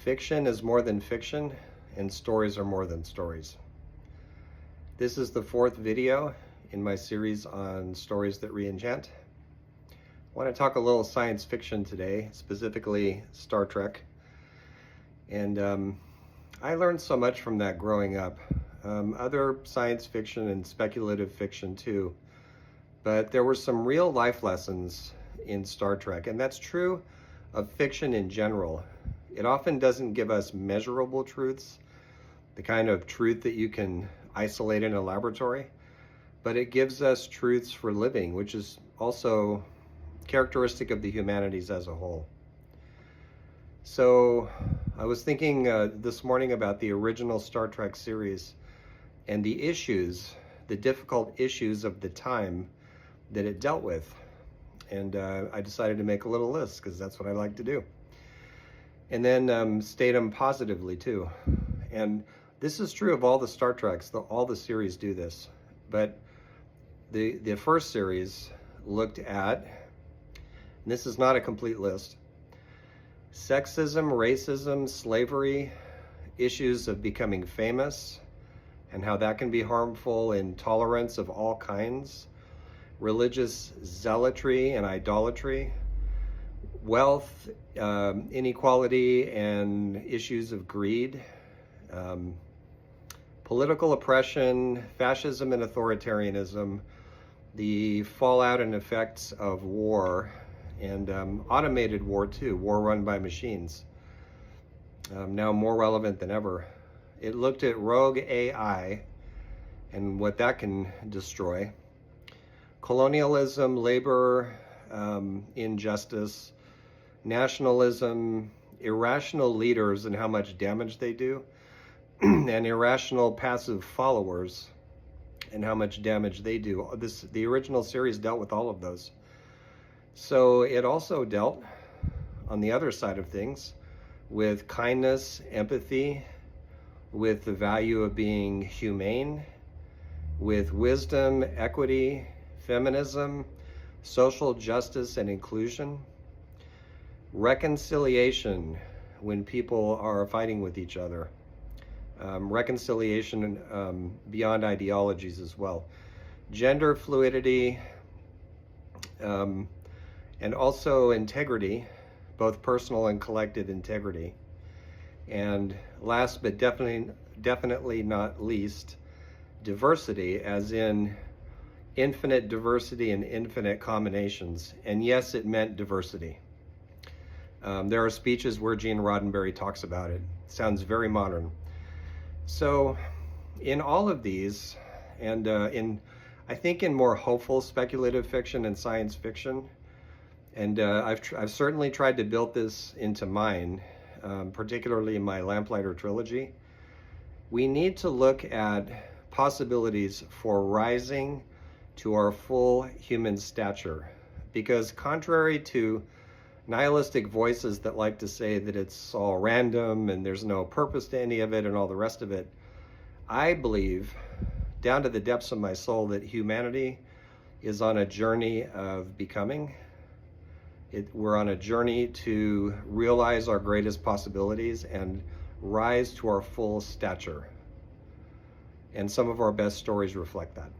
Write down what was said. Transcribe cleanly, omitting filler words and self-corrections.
Fiction is more than fiction, and stories are more than stories. This is the fourth video in my series on stories that re-enchant. I want to talk a little science fiction today, specifically Star Trek. And I learned so much from that growing up. Other science fiction and speculative fiction too. But there were some real life lessons in Star Trek, and that's true of fiction in general. It often doesn't give us measurable truths, the kind of truth that you can isolate in a laboratory, but it gives us truths for living, which is also characteristic of the humanities as a whole. So I was thinking this morning about the original Star Trek series and the issues, the difficult issues of the time that it dealt with. And I decided to make a little list because that's what I like to do. And then state them positively too. And this is true of all the Star Treks, all the series do this. But the first series looked at, and this is not a complete list, sexism, racism, slavery, issues of becoming famous, and how that can be harmful, intolerance of all kinds, religious zealotry and idolatry, wealth, inequality, and issues of greed, political oppression, fascism and authoritarianism, the fallout and effects of war, and automated war too, war run by machines, now more relevant than ever. It looked at rogue AI and what that can destroy, colonialism, labor, injustice, nationalism, irrational leaders and how much damage they do, and irrational passive followers and how much damage they do. The original series dealt with all of those. So it also dealt, on the other side of things, with kindness, empathy, with the value of being humane, with wisdom, equity, feminism, social justice and inclusion, reconciliation when people are fighting with each other, reconciliation beyond ideologies as well, gender fluidity, and also integrity, both personal and collective integrity. And last but definitely not least, diversity, as in infinite diversity and infinite combinations. And yes, it meant diversity. There are speeches where Gene Roddenberry talks about it. Sounds very modern. So in all of these, and I think in more hopeful speculative fiction and science fiction, and I've certainly tried to build this into mine, particularly in my Lamplighter trilogy, we need to look at possibilities for rising to our full human stature. Because contrary to nihilistic voices that like to say that it's all random and there's no purpose to any of it and all the rest of it, I believe, down to the depths of my soul, that humanity is on a journey of becoming. We're on a journey to realize our greatest possibilities and rise to our full stature. And some of our best stories reflect that.